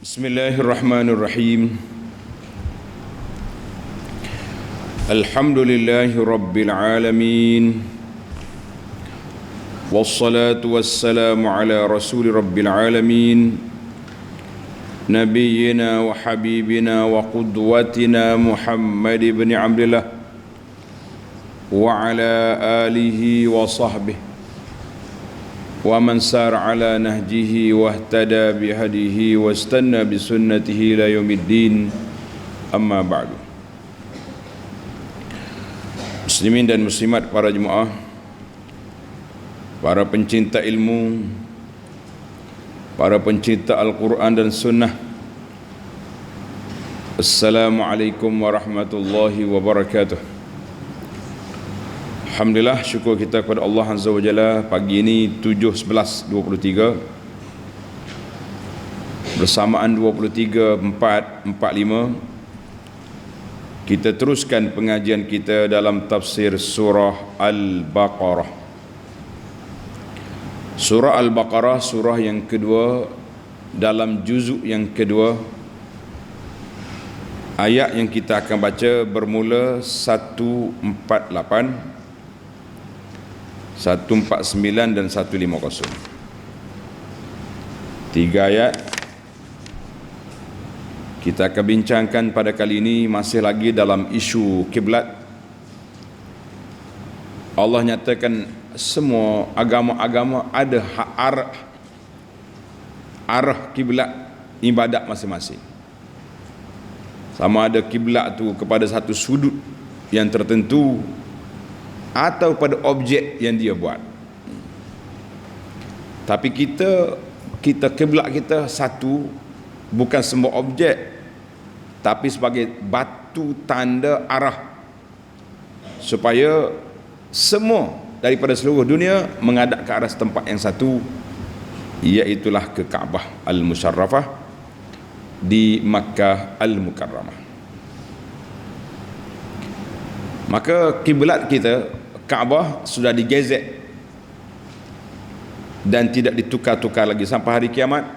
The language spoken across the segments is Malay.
Bismillahirrahmanirrahim. Alhamdulillahi rabbil alamin. Wassalatu wassalamu ala rasuli rabbil alamin, nabiyyina wa habibina wa qudwatina Muhammad ibn Abdillah wa ala alihi wa sahbihi wa man sar ala nahjihi wahtada bihadihi wastanna bisunnatihi ila yaumiddin, amma ba'du. Muslimin dan muslimat, para jemaah, para pencinta ilmu, para pencinta Al-Quran dan Sunnah, Assalamualaikum warahmatullahi wabarakatuh. Alhamdulillah, syukur kita kepada Allah Azza wa Jalla. Pagi ini 7/11/23 bersamaan 23/4/45 kita teruskan pengajian kita dalam tafsir surah Al-Baqarah. Surah Al-Baqarah surah yang kedua dalam juzuk yang kedua. Ayat yang kita akan baca bermula 148, 149 dan 150. 3 ayat kita akan bincangkan pada kali ini, masih lagi dalam isu kiblat. Allah nyatakan semua agama-agama ada arah kiblat ibadat masing-masing. Sama ada kiblat tu kepada satu sudut yang tertentu atau pada objek yang dia buat. Tapi kita kiblat kita satu, bukan semua objek, tapi sebagai batu tanda arah supaya semua daripada seluruh dunia menghadap ke arah tempat yang satu, iaitulah ke Kaabah Al-Musharrafah di Makkah Al-Mukarramah. Maka kiblat kita Kaabah sudah digezet dan tidak ditukar-tukar lagi sampai hari kiamat.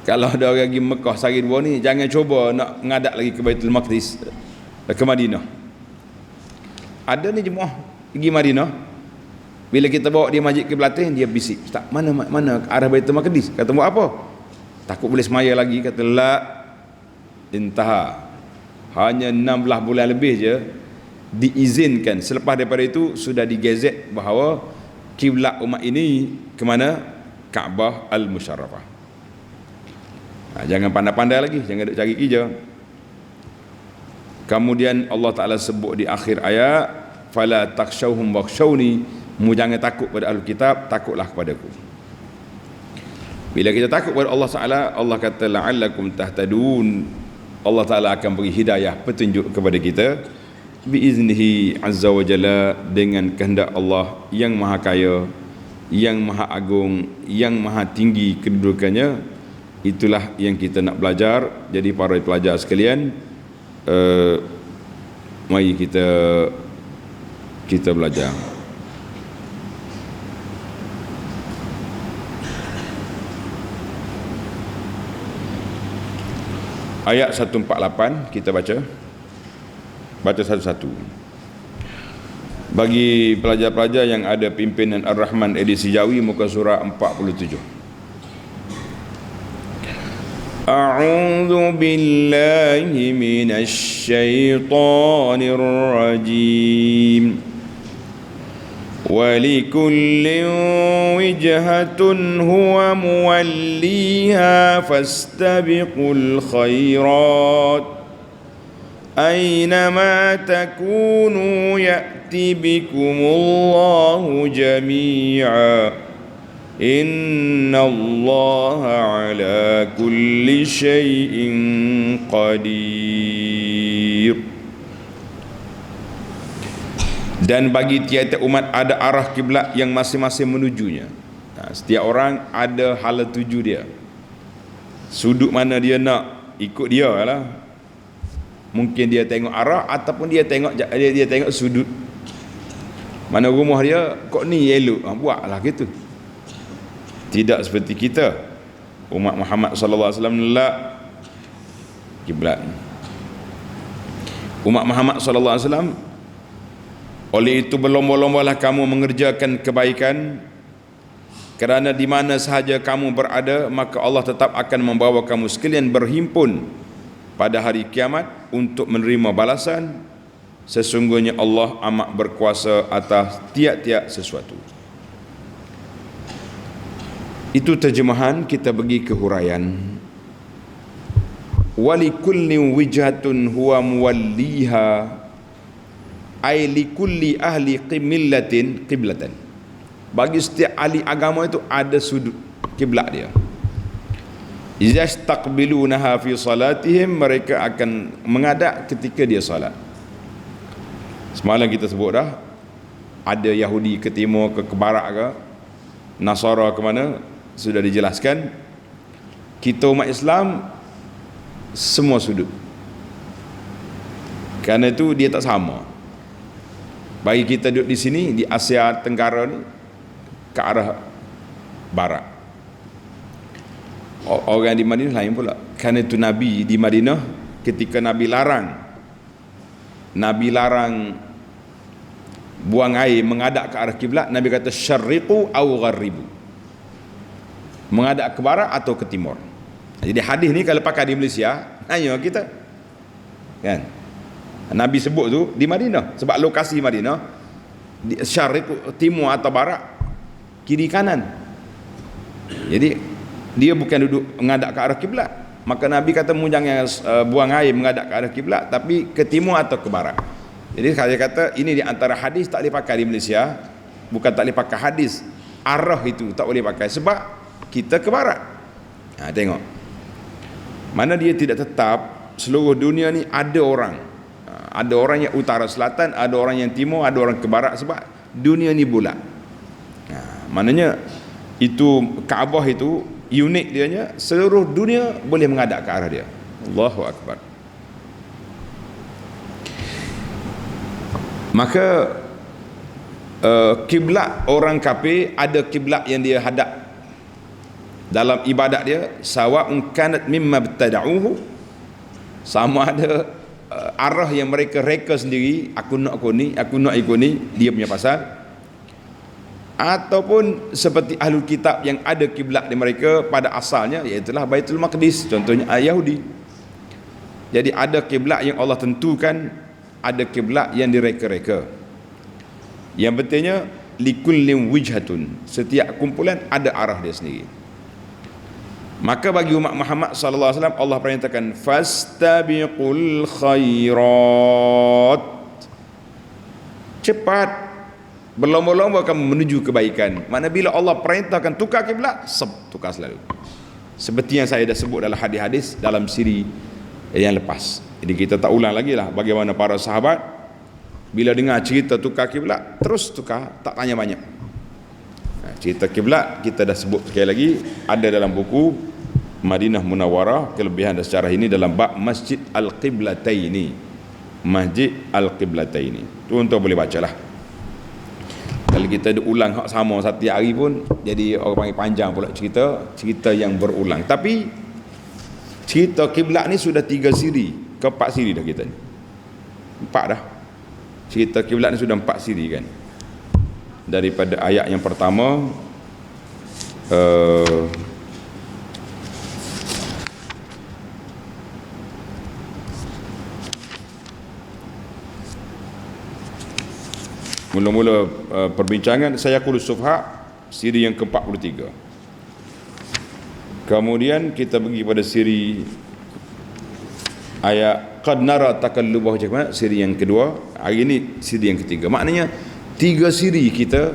Kalau ada orang pergi Mekah sehari dua ni, jangan cuba nak menghadap lagi ke Baitul Maqdis, ke Madinah. Ada ni jemaah pergi Madinah, bila kita bawa dia masjid kiblatin, dia bisik, "Ustaz, mana arah Baitul Maqdis?" Kata, "Buat apa?" Takut boleh semaya lagi. Kata, "La intaha." Hanya 16 bulan lebih je diizinkan. Selepas daripada itu sudah digezet bahawa kiblat umat ini ke mana? Kaabah Al-Musharrafah. Jangan pandai-pandai lagi, jangan duk cari kerja. Kemudian Allah Ta'ala sebut di akhir ayat, "Fala takshawhum wakhshawni." Mu jangan takut pada ahli kitab, takutlah kepadaku. Bila kita takut kepada Allah Ta'ala, Allah kata la'allakum tahtadun. Allah Ta'ala akan beri hidayah, petunjuk kepada kita biiznihi azza wa jalla, dengan kehendak Allah yang maha kaya, yang maha agung, yang maha tinggi kedudukannya. Itulah yang kita nak belajar. Jadi para pelajar sekalian, mari kita belajar. Ayat 148 kita baca satu-satu. Bagi pelajar-pelajar yang ada pimpinan Ar-Rahman edisi Jawi, muka surah 47. A'udzu billahi minasy syaithanir rajim. Walikullin wijhatun huwa muwalliha fastabiqul khairat Aynama takunu ya'ti bikumullahu jami'a Innallaha ala kulli syai'in qadir. Dan bagi tiap-tiap umat ada arah kiblat yang masing-masing menujunya. Setiap orang ada hala tuju dia. Sudut mana dia nak, ikut dia lah. Mungkin dia tengok arah ataupun dia tengok sudut. Mana rumah dia, kok ni elok, buatlah gitu. Tidak seperti kita. Umat Muhammad sallallahu alaihi wasallam la kiblat. Umat Muhammad sallallahu alaihi wasallam, oleh itu berlomba-lombalah kamu mengerjakan kebaikan, kerana di mana sahaja kamu berada maka Allah tetap akan membawa kamu sekalian berhimpun pada hari kiamat untuk menerima balasan. Sesungguhnya Allah amat berkuasa atas tiap-tiap sesuatu. Itu terjemahan, kita pergi ke huraian. Walikulli wijhatun huwa muwalliha, ay likulli ahli qimillatin qiblatan. Bagi setiap ahli agama itu ada sudut kiblat dia. Izastaqbilunaha fi salatihim, mereka akan menghadap ketika dia salat. Semalam kita sebut dah, ada Yahudi ke timur, ke barat ke, Nasara ke mana, sudah dijelaskan. Kita umat Islam semua sudut. Kerana itu dia tak sama. Bagi kita duduk di sini di Asia Tenggara ni ke arah barat. Orang di Madinah lain pula. Kerana itu Nabi di Madinah ketika Nabi larang buang air menghadap ke arah kiblat, Nabi kata syarriqu aw gharribu, menghadap ke barat atau ke timur. Jadi hadis ni kalau pakai di Malaysia, tanya kita kan, Nabi sebut tu di Madinah sebab lokasi Madinah di syarriqu, timur atau barat, kiri kanan. Jadi dia bukan duduk menghadap ke arah kiblat. Maka Nabi kata mu jangan buang air menghadap ke arah kiblat, tapi ke timur atau ke barat. Jadi saya kata ini di antara hadis tak boleh pakai di Malaysia. Bukan tak boleh pakai hadis, arah itu tak boleh pakai sebab kita ke barat. Tengok mana dia tidak tetap. Seluruh dunia ni ada orang, ada orang yang utara selatan, ada orang yang timur, ada orang ke barat, sebab dunia ni bulat. Maknanya itu Kaabah itu unik dianya, seluruh dunia boleh menghadap ke arah dia. Allahu Akbar. Maka kiblat orang kafir ada kiblat yang dia hadap dalam ibadat dia, sawa'un kanat mimma btada'uhu, sama ada arah yang mereka reka sendiri, aku nak ikut ni, dia punya pasal, ataupun seperti ahlul kitab yang ada kiblat di mereka pada asalnya, iaitu Baitul Maqdis, contohnya Yahudi. Jadi ada kiblat yang Allah tentukan, ada kiblat yang direka-reka. Yang pentingnya likullin wijhatun, setiap kumpulan ada arah dia sendiri. Maka bagi umat Muhammad sallallahu alaihi wasallam Allah perintahkan fastabiqul khairat, cepat berlomba-lomba kamu menuju kebaikan. Mana bila Allah perintahkan tukar kiblat, tukar selalu. Seperti yang saya dah sebut dalam hadis-hadis dalam siri yang lepas. Jadi kita tak ulang lagi lah bagaimana para sahabat bila dengar cerita tukar kiblat terus tukar, tak tanya banyak. Cerita kiblat kita dah sebut sekali lagi, ada dalam buku Madinah Munawwarah, kelebihan dan sejarah ini dalam bab Masjid Al-Qiblataini. Masjid Al-Qiblataini. Tuan-tuan boleh bacalah. Kalau kita ulang hak sama satu hari pun jadi orang panggil panjang pula cerita yang berulang. Tapi cerita kiblat ni sudah 3 siri ke 4 siri dah kita ni. 4 dah. Cerita kiblat ni sudah 4 siri kan. Daripada ayat yang pertama mula-mula perbincangan saya Sayaqulu Sufha, siri yang ke-43. Kemudian kita pergi pada siri ayat qad nara takallubahu wajhika, siri yang kedua. Hari ini siri yang ketiga. Maknanya 3 siri kita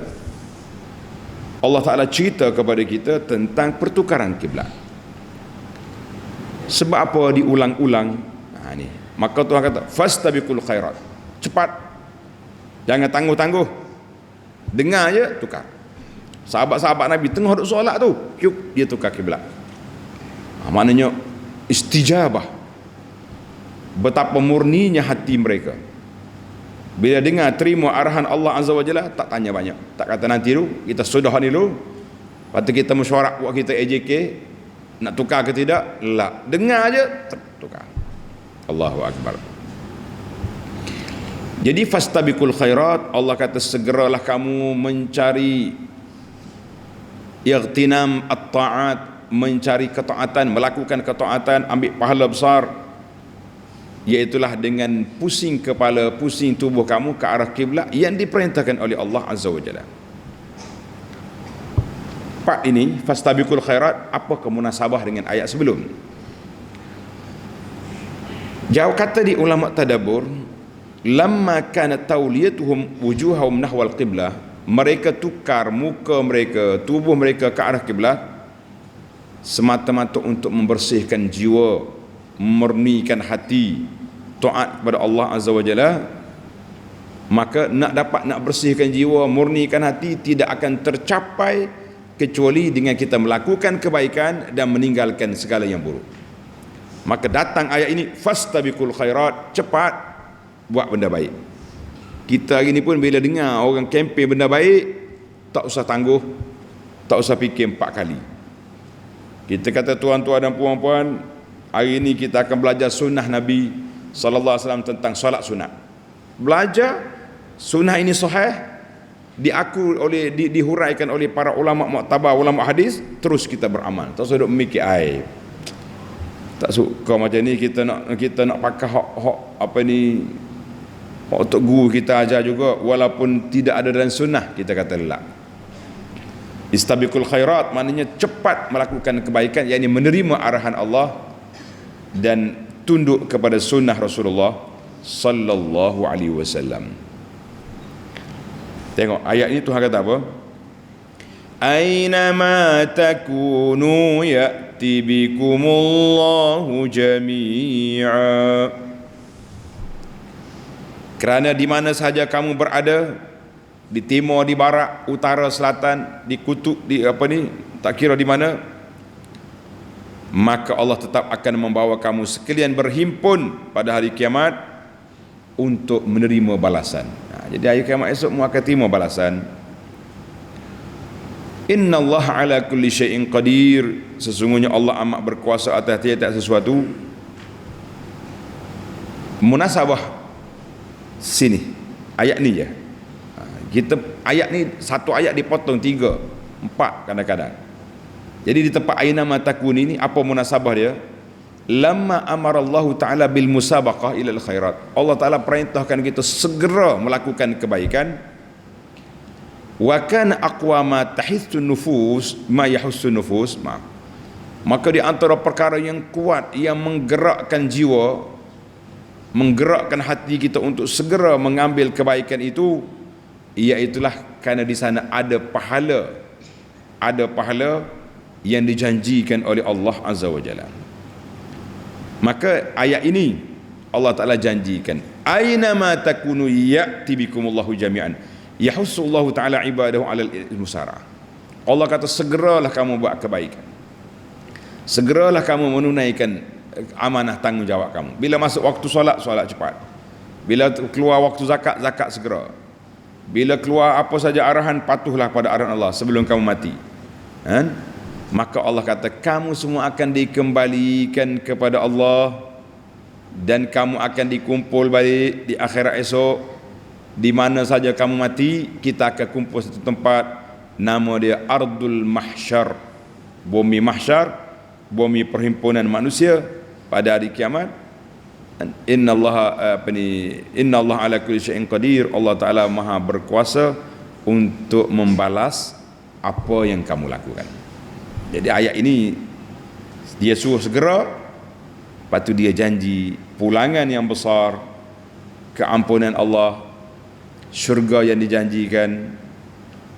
Allah Ta'ala cerita kepada kita tentang pertukaran kiblat. Sebab apa diulang-ulang? Ni. Maka Tuhan kata fastabiqul khairat, cepat, jangan tangguh-tangguh, dengar je tukar. Sahabat-sahabat Nabi tengah duduk solat tu, dia tukar kiblat. Maknanya istijabah, betapa murninya hati mereka bila dengar terima arahan Allah Azza wa Jalla, tak tanya banyak, tak kata nanti dulu, kita sudah ni dulu, lepas tu kita mesyuarat buat kita AJK, Nak tukar ke tidak? La. Dengar aja tukar. Allahu akbar. Jadi fastabiqul khairat, Allah kata segeralah kamu mencari ightinam at-ta'at, mencari ketaatan, melakukan ketaatan, ambil pahala besar, iaitulah dengan pusing kepala, pusing tubuh kamu ke arah kiblat yang diperintahkan oleh Allah Azza wa Jalla. Part ini fastabiqul khairat, apa kemunasabah dengan ayat sebelum? Jauh kata di ulama tadabbur, lamma kana tawliyatuhum wujuhahum nahwal qiblah, mereka tukar muka mereka, tubuh mereka ke arah kiblat semata-mata untuk membersihkan jiwa, memurnikan hati, taat kepada Allah Azza wa Jalla. Maka nak bersihkan jiwa, murnikan hati tidak akan tercapai kecuali dengan kita melakukan kebaikan dan meninggalkan segala yang buruk. Maka datang ayat ini, fastabiqul khairat, cepat buat benda baik. Kita hari ni pun bila dengar orang kempen benda baik, tak usah tangguh, tak usah fikir 4 kali. Kita kata tuan-tuan dan puan-puan, hari ini kita akan belajar sunnah Nabi sallallahu alaihi wasallam tentang solat sunat. Belajar sunnah ini sahih, dihuraikan oleh para ulama muktabar, ulama hadis, terus kita beramal. Tak usah duk memikir aib. Tak suka macam ni kita nak pakai hak apa ni, hak tok guru kita ajar juga walaupun tidak ada dalam sunnah, kita kata la. Istabiqul khairat maknanya cepat melakukan kebaikan, yakni menerima arahan Allah dan tunduk kepada sunnah Rasulullah sallallahu alaihi wasallam. Tengok ayat ini Tuhan kata apa? Aina ma takunu ya'ti bikumullahu jami'a. Kerana di mana sahaja kamu berada, di timur, di barat, utara, selatan, di kutub, di apa ni, tak kira di mana, maka Allah tetap akan membawa kamu sekalian berhimpun pada hari kiamat untuk menerima balasan. Jadi hari kiamat esok mu akan terima balasan. Inna Allah ala kulli syai'in qadir, sesungguhnya Allah amat berkuasa atas tiap-tiap sesuatu. Munasabah sini ayat ni je. Kita ayat ni satu ayat dipotong 3, 4 kadang-kadang. Jadi di tempat aina matakun ini apa munasabah dia? Lamma amara Allah Taala bil musabaqah ila al khairat. Allah Taala perintahkan kita segera melakukan kebaikan. Wa kana aqwa ma tahithun nufus ma yahussun nufus. Maka di antara perkara yang kuat yang menggerakkan jiwa, menggerakkan hati kita untuk segera mengambil kebaikan itu, iaitulah kerana di sana ada pahala yang dijanjikan oleh Allah Azza wa Jalla. Maka ayat ini Allah Ta'ala janjikan, aina ma takunu ya'ti bikumullahu jami'an yahussullahu ta'ala ibadahu alal musara. Allah kata segeralah kamu buat kebaikan, segeralah kamu menunaikan amanah tanggungjawab kamu. Bila masuk waktu solat, solat cepat. Bila keluar waktu zakat, zakat segera. Bila keluar apa saja arahan, patuhlah pada arahan Allah sebelum kamu mati. Maka Allah kata kamu semua akan dikembalikan kepada Allah dan kamu akan dikumpul balik di akhirat esok. Di mana saja kamu mati, kita akan kumpul satu tempat, nama dia Ardul Mahsyar, bumi mahsyar, bumi perhimpunan manusia pada hari kiamat. Innallaha innallaha ala kulli syai'in qadir. Allah Taala Maha berkuasa untuk membalas apa yang kamu lakukan. Jadi ayat ini dia suruh segera, lepas tu dia janji pulangan yang besar, keampunan Allah, syurga yang dijanjikan.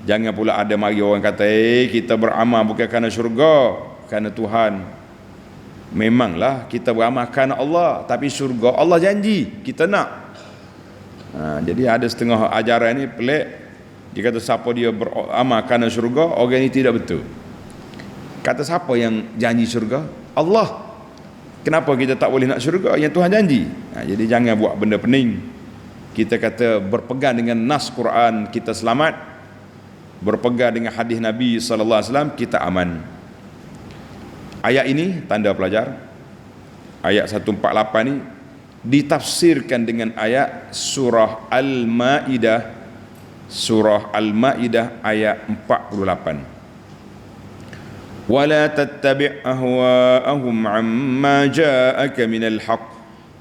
Jangan pula ada mari orang kata kita beramal bukan kerana syurga, kerana Tuhan. Memanglah kita beramal kerana Allah, tapi syurga Allah janji kita nak. Jadi ada setengah ajaran ni pelik. Dia kata siapa dia beramal kerana syurga, orang ini tidak betul. Kata siapa yang janji syurga? Allah. Kenapa kita tak boleh nak syurga yang Tuhan janji? Jadi jangan buat benda pening. Kita kata berpegang dengan nas Quran kita selamat, berpegang dengan hadis Nabi sallallahu alaihi wasallam kita aman. Ayat ini tanda pelajar. Ayat 148 ni ditafsirkan dengan ayat surah Al-Maidah, surah Al-Maidah ayat 48. Wala tattabi' ahwa'ahum 'amma ja'aka minal haqq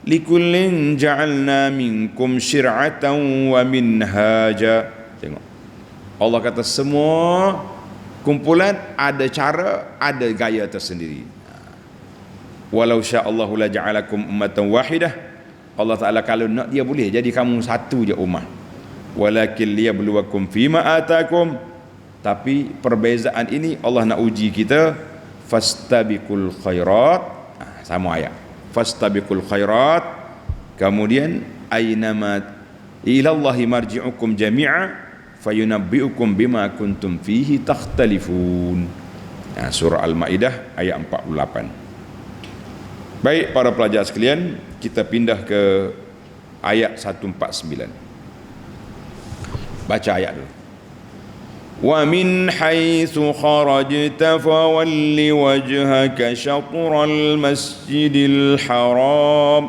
likullin ja'alna minkum syir'atan wa minhaja. Tengok, Allah kata semua kumpulan ada cara, ada gaya tersendiri. Walau sya'allahu la ja'alakum ummatan wahidah. Allah Ta'ala kalau nak dia boleh jadi kamu satu je ummah. Walakin liyabluwakum fima atakum. Tapi perbezaan ini Allah nak uji kita. Fastabiqul khairat. Sama ayat. Fastabiqul khairat. Kemudian aynama ilallahi marji'ukum jami'a fayunabbi'ukum bima kuntum fihi takhtalifun. Surah Al-Maidah ayat 48. Baik para pelajar sekalian, kita pindah ke ayat 149. Baca ayat dulu. Wa min haitsu kharajta fawalli wajhaka syatral masjidil haram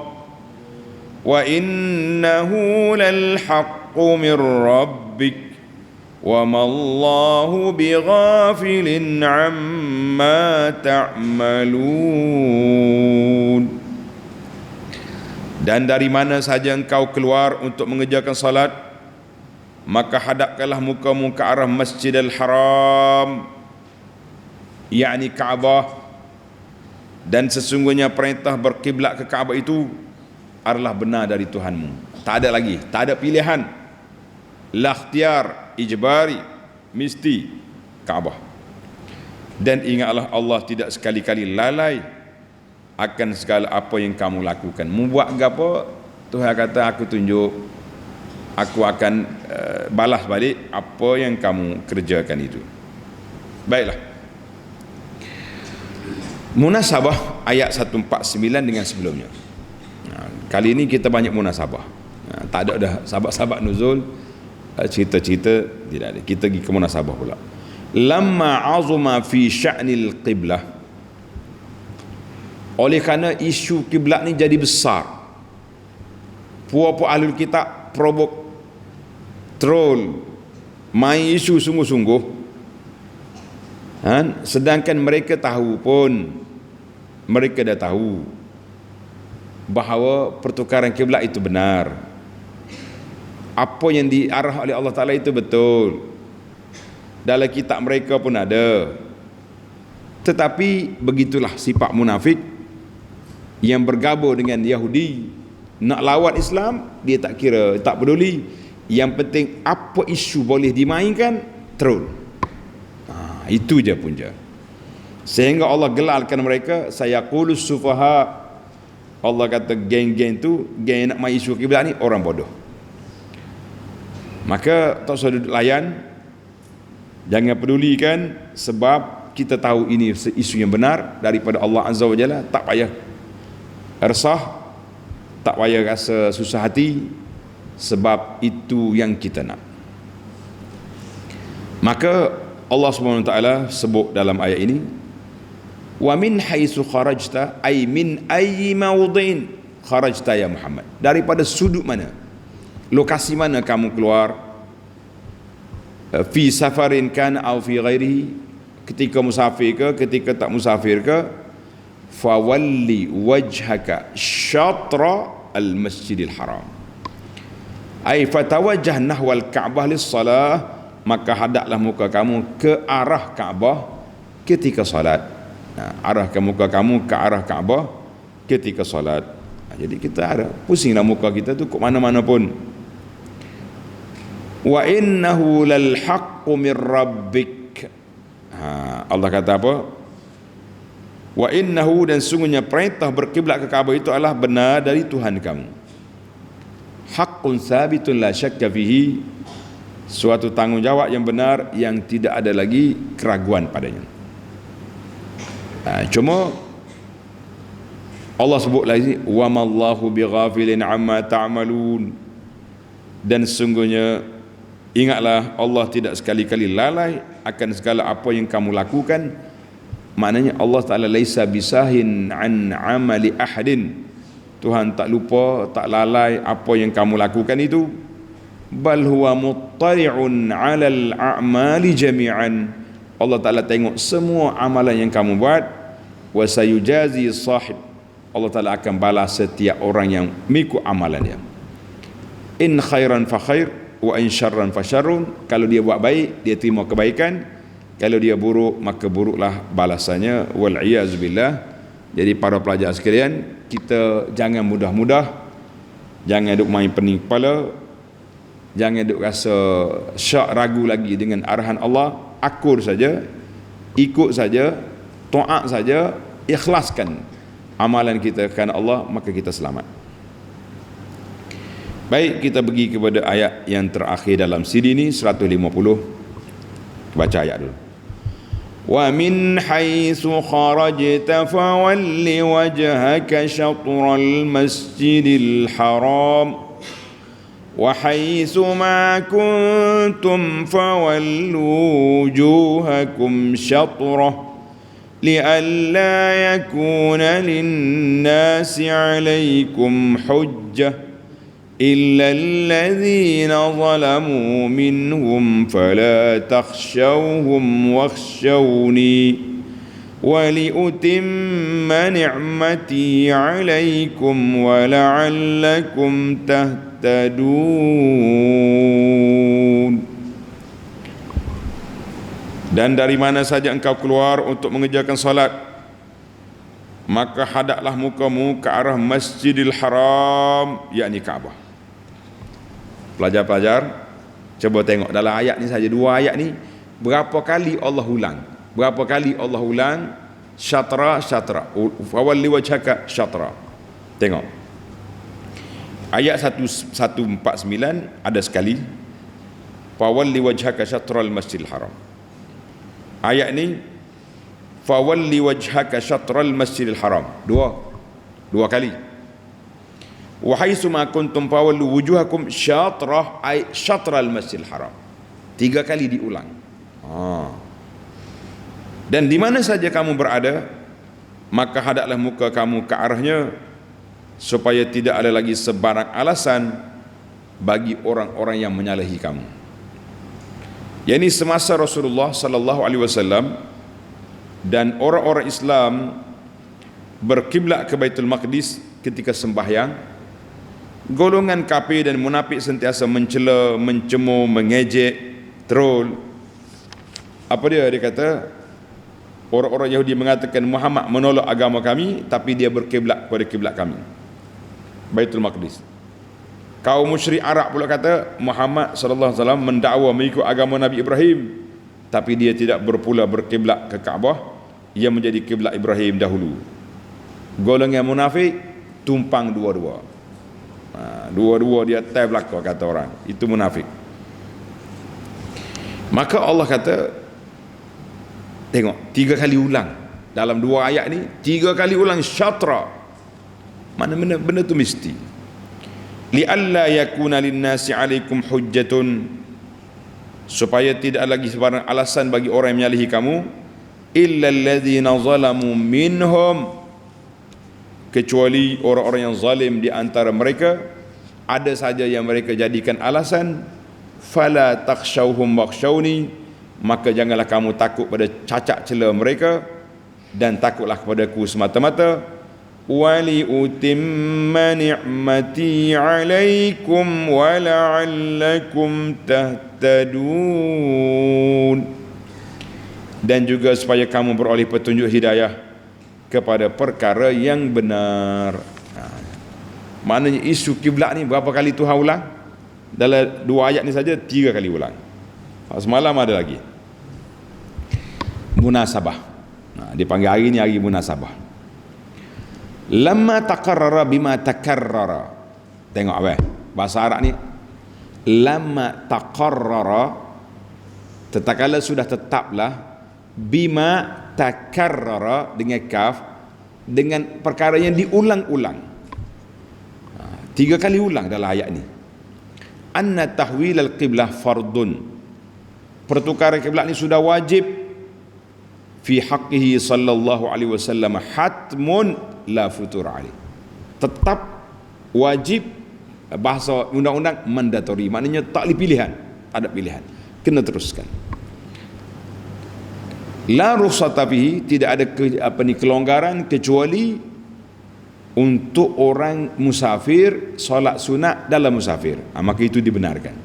wa innahu lal haqqu min rabbik wa ma Allahu bighafilin amma ta'malun. Dan dari mana saja engkau keluar untuk mengerjakan salat, maka hadapkanlah mukamu ke arah Masjidil Haram, yakni Kaabah, dan sesungguhnya perintah berkiblat ke Kaabah itu adalah benar dari Tuhanmu. Tak ada lagi, tak ada pilihan, la ikhtiyar, ijbari, mesti Kaabah. Dan ingatlah Allah tidak sekali-kali lalai akan segala apa yang kamu lakukan. Membuat apa, Tuhan kata aku tunjuk, aku akan balas balik apa yang kamu kerjakan itu. Baiklah, munasabah ayat 149 dengan sebelumnya. Kali ini kita banyak munasabah. Tak ada dah sahabat-sahabat nuzul, cerita-cerita, tidak ada. Kita pergi ke munasabah pula. Lamma azuma fi sya'nil qiblah, oleh kerana isu kiblat ni jadi besar, puak-puak ahlul kitab provok, troll, main isu sungguh-sungguh, sedangkan mereka tahu pun, mereka dah tahu bahawa pertukaran kiblat itu benar, apa yang diarah oleh Allah Ta'ala itu betul, dalam kitab mereka pun ada. Tetapi begitulah sifat munafik yang bergabung dengan Yahudi, nak lawan Islam, dia tak kira, tak peduli. Yang penting apa isu boleh dimainkan, troll. Itu je punca. Sehingga Allah gelarkan mereka, sayaqulus sufaha. Allah kata geng-geng tu, geng nak main isu kiblat ni orang bodoh. Maka tak usah duduk layan, jangan pedulikan, sebab kita tahu ini isu yang benar daripada Allah Azza wa Jalla. Tak payah resah, tak payah rasa susah hati, sebab itu yang kita nak. Maka Allah SWT sebut dalam ayat ini, wa min haitsu kharajta, ay min ayyi mawdhin kharajta ya Muhammad, daripada sudut mana, lokasi mana kamu keluar, fi safarin kan au fi ghairihi, ketika musafir ke, ketika tak musafir ke, fawalli wajhaka syatra al-masjidil haram, ay fatawajjah nahwal ka'bah lis-salah, maka hadaplah muka kamu ke arah Kaabah ketika salat. Arahkan muka kamu ke arah Kaabah ketika salat. Jadi kita ada pusinglah muka kita tu ke mana-mana pun. Wa innahu lal haqqu mir rabbik. Allah kata apa? Wa innahu, dan sungguhnya perintah berkiblat ke Kaabah itu adalah benar dari Tuhan kamu. Haqqun sabitun la syakka fihi, suatu tanggungjawab yang benar yang tidak ada lagi keraguan padanya. Cuma Allah sebut lagi, wa mallahu bighafilin amma ta'malun, dan sungguhnya ingatlah Allah tidak sekali-kali lalai akan segala apa yang kamu lakukan. Maknanya Allah Ta'ala laisa bisahin an amali ahadin. Tuhan tak lupa, tak lalai apa yang kamu lakukan itu. Bal huwa muttari'un 'alal a'mali jami'an. Allah Ta'ala tengok semua amalan yang kamu buat. Wa sayujazi sahib. Allah Ta'ala akan balas setiap orang yang mengikut amalannya. In khairan fa khair wa in syarran fa syarrun. Kalau dia buat baik, dia terima kebaikan. Kalau dia buruk, maka buruklah balasannya. Wal iyaz billah. Jadi para pelajar sekalian, kita jangan mudah-mudah, jangan duk main pening kepala, jangan duk rasa syak ragu lagi dengan arahan Allah. Akur saja, ikut saja, taat saja, ikhlaskan amalan kita kerana Allah, maka kita selamat. Baik, kita pergi kepada ayat yang terakhir dalam CD ini, 150. Baca ayat dulu. Wa min haitsu kharajta fawalli wajhaka syatral masjidil haram wa haitsu ma kuntum fawallu wujuhakum syatrah li'alla yakuna lin-nasi 'alaykum hujjah إلا الذين ظلموا منهم فلا تخشوهم واخشوني ولأتم نعمتي عليكم ولعلكم تهتدون. Dan dari mana saja engkau keluar untuk mengerjakan salat, maka hadaplah mukamu ke arah Masjidil Haram, yakni Kaabah. Pelajar-pelajar, coba tengok dalam ayat ni saja, dua ayat ni berapa kali Allah ulang? Berapa kali Allah ulang syatra, syatra, fawalli wajhaka syatra. Tengok ayat 149 ada sekali fawalli wajhaka syatral Masjidil Haram. Ayat ni fawalli wajhaka syatral Masjidil Haram, dua kali. Wa haitsu ma kuntum fawallu wujuhakum syatrah ay syatral Masjidil Haram, 3 kali diulang. Dan di mana saja kamu berada, maka hadaplah muka kamu ke arahnya, supaya tidak ada lagi sebarang alasan bagi orang-orang yang menyalahi kamu. Yani semasa Rasulullah sallallahu alaihi wasallam dan orang-orang Islam berkiblat ke Baitul Maqdis ketika sembahyang, golongan kafir dan munafik sentiasa mencela, mencemooh, mengejek, troll. Apa dia kata? Orang-orang Yahudi mengatakan Muhammad menolak agama kami, tapi dia berkiblat kepada kiblat kami, Baitul Maqdis. Kaum musyrik Arab pula kata Muhammad sallallahu alaihi wasallam mendakwa mengikut agama Nabi Ibrahim, tapi dia tidak berpula berkiblat ke Kaabah, ia menjadi kiblat Ibrahim dahulu. Golongan munafik tumpang dua-dua. Dua-dua dia atas belakang, kata orang, itu munafik. Maka Allah kata, tengok 3 kali ulang dalam 2 ayat ni, 3 kali ulang syatra. Mana benda tu mesti. Li'alla yakuna lin-nasi 'alaikum hujjatun, supaya tidak lagi sebarang alasan bagi orang yang menyalahi kamu, illa alladzina zalamu minhum, kecuali orang-orang yang zalim di antara mereka, ada saja yang mereka jadikan alasan. Fala takhshawhum wakhshawni, maka janganlah kamu takut pada cacat cela mereka, dan takutlah kepadaku semata-mata. Wali utimma ni'mati 'alaikum wa la'allakum tahtadun, dan juga supaya kamu beroleh petunjuk hidayah kepada perkara yang benar. Maknanya isu kiblat ni berapa kali Tuhan ulang? Dalam 2 ayat ni saja 3 kali ulang. Semalam ada lagi munasabah. Dipanggil hari ni hari munasabah. Lamma taqarrara bima takarrara. Tengok apa? Bahasa Arab ni lamma taqarrara, tatkala sudah tetaplah, bima takarrara dengan kaf, dengan perkara yang diulang-ulang. 3 kali ulang dalam ayat ni. Anna tahwil al-qiblah fardun, pertukaran kiblat ni sudah wajib. fi haqqihi sallallahu alaihi wasallam hatmun la futur alaihi. Tetap wajib, bahasa undang-undang mandatori, maknanya tak boleh pilihan, tak ada pilihan, kena teruskan. La rukhsata fihi, tidak ada kelonggaran kecuali untuk orang musafir solat sunat dalam musafir. Maka itu dibenarkan.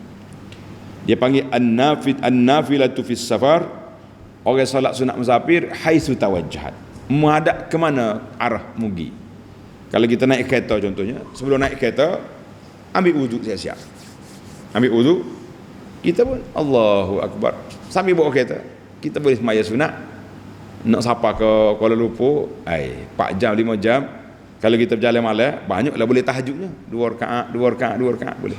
Dia panggil an-nafilatu fis safar, orang solat sunat musafir haitsu tawajjahat, menghadap ke mana arah mugi. Kalau kita naik kereta contohnya, sebelum naik kereta ambil wuduk siap-siap. Ambil wuduk, kita pun Allahu Akbar. Sambil bawa kereta, kita boleh semaya sunat. Nak sapa ke Kuala Lumpur, 4 jam 5 jam. Kalau kita berjalan malam, banyaklah boleh tahajudnya. 2 rakaat boleh.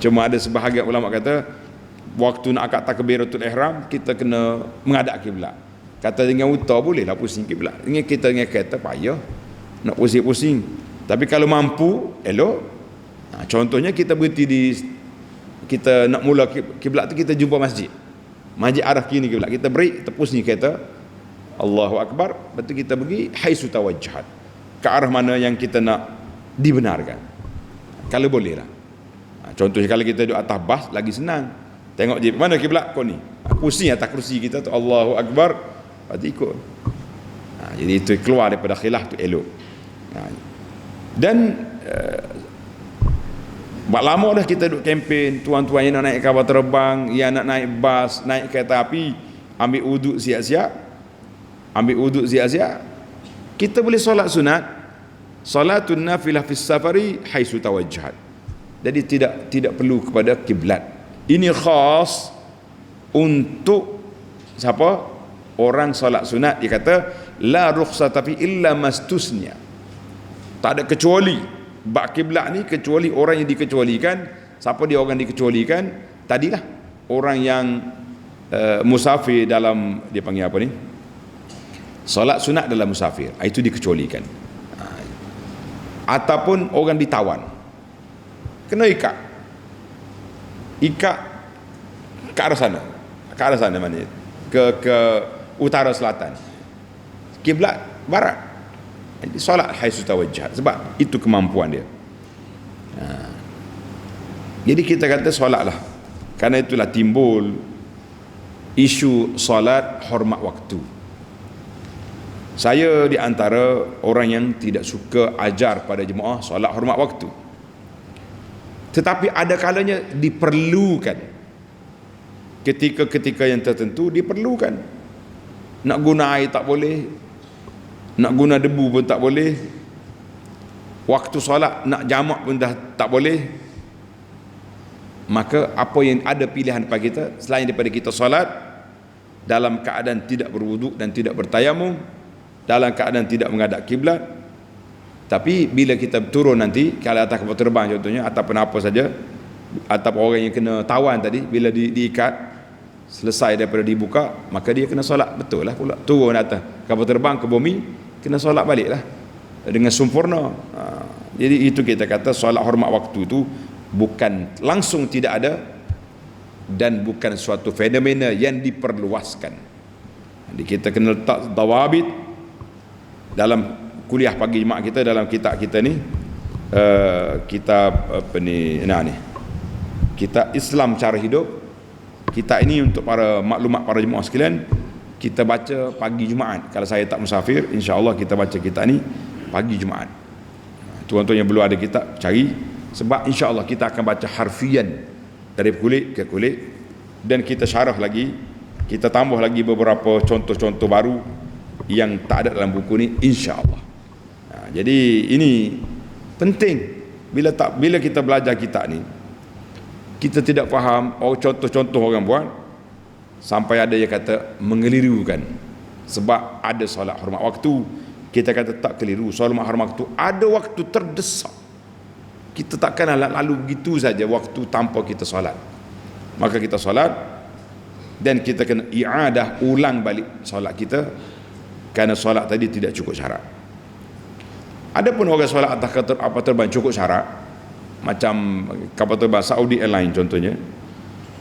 Cuma ada sebahagian ulama kata waktu nak akad takbiratul ihram kita kena menghadap kiblat. Kata dengan utah bolehlah pusing kiblat. Dengan kita dengan kereta payah nak pusing-pusing. Tapi kalau mampu elok. Contohnya kita berhenti kita nak mula kiblat tu, kita jumpa masjid arah kiri kiblat, kita break, kita pusing kereta, Allahu Akbar, betul kita pergi haitsu tawajjahat, ke arah mana yang kita nak dibenarkan. Kalau boleh lah. Contohnya kalau kita duduk atas bas lagi senang, tengok je mana kiblat kau ni, pusing atas kerusi kita tu, Allahu Akbar, berarti ikut. Jadi itu keluar daripada khilaf tu elok. Dan lama dah kita duduk kempen, tuan-tuan yang nak naik kapal terbang, yang nak naik bas, naik kereta api, ambil wuduk siap-siap. Kita boleh solat sunat, salatun nafilah fis safari haitsu tawajjahat. Jadi tidak perlu kepada kiblat. Ini khas untuk siapa? Orang solat sunat. Dia kata la rukhsata fi illa mastusnya. Tak ada kecuali bak kiblat ni, kecuali orang yang dikecualikan. Siapa dia orang dikecualikan? Tadilah orang yang musafir dalam, dia panggil apa ni, solat sunat dalam musafir, itu dikecualikan. Ataupun orang ditawan, kena ikat ke arah sana mana, ke utara selatan, kiblat barat, solat haitsu tawajjahat, sebab itu kemampuan dia. Jadi kita kata solatlah. Karena itulah timbul isu solat hormat waktu. Saya di antara orang yang tidak suka ajar pada jemaah solat hormat waktu, tetapi ada kalanya diperlukan. Ketika yang tertentu diperlukan. Nak guna air tak boleh, nak guna debu pun tak boleh, waktu solat nak jamak pun dah tak boleh. Maka apa yang ada pilihan pada kita selain daripada kita solat dalam keadaan tidak berwuduk dan tidak bertayamum, dalam keadaan tidak menghadap kiblat, tapi bila kita turun nanti, kalau atas kapal terbang contohnya, ataupun apa saja, ataupun orang yang kena tawan tadi, bila diikat selesai daripada dibuka, maka dia kena solat betul lah pula, turun atas kapal terbang ke bumi, kena solat balik lah dengan sempurna. Jadi itu kita kata solat hormat waktu tu bukan langsung tidak ada, dan bukan suatu fenomena yang diperluaskan. Jadi kita kena letak dawabit dalam kuliah pagi jemaah kita, dalam kitab kita ni, kitab apa ni, kitab Islam Cara Hidup. Kitab ini untuk para maklumat para jemaah sekalian, kita baca pagi Jumaat. Kalau saya tak musafir, insya-Allah kita baca kitab ni pagi Jumaat. Tuan-tuan yang belum ada kitab, cari, sebab insya-Allah kita akan baca harfian dari kulit ke kulit, dan kita syarah lagi, kita tambah lagi beberapa contoh-contoh baru yang tak ada dalam buku ni, insya-Allah. Jadi ini penting. Bila kita belajar kitab ni, kita tidak faham contoh-contoh orang buat, sampai ada yang kata mengelirukan. Sebab ada solat hormat waktu, kita kata tak keliru. Solat hormat waktu ada waktu terdesak, kita takkan lalu begitu saja waktu tanpa kita solat. Maka kita solat, dan kita kena i'adah, ulang balik solat kita, kerana solat tadi tidak cukup syarat. Adapun orang solat atas kapal terbang cukup syarat, macam kapal terbang Saudi Airlines contohnya,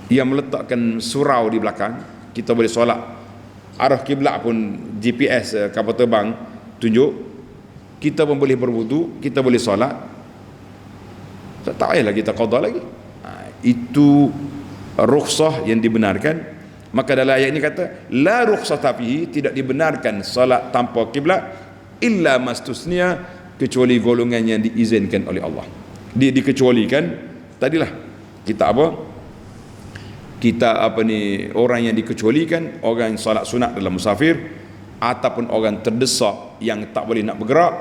yang meletakkan surau di belakang, kita boleh solat arah kiblat pun GPS kapal terbang tunjuk, kita pun boleh berwudu, kita boleh solat, tak payahlah kita qada lagi. Itu rukhsah yang dibenarkan. Maka dalam ayat ini kata la rukhsata fihi, tidak dibenarkan solat tanpa kiblat illa mastusnia, kecuali golongan yang diizinkan oleh Allah. Dia dikecualikan tadilah kita orang yang dikecualikan, orang yang solat sunat dalam musafir, ataupun orang terdesak yang tak boleh nak bergerak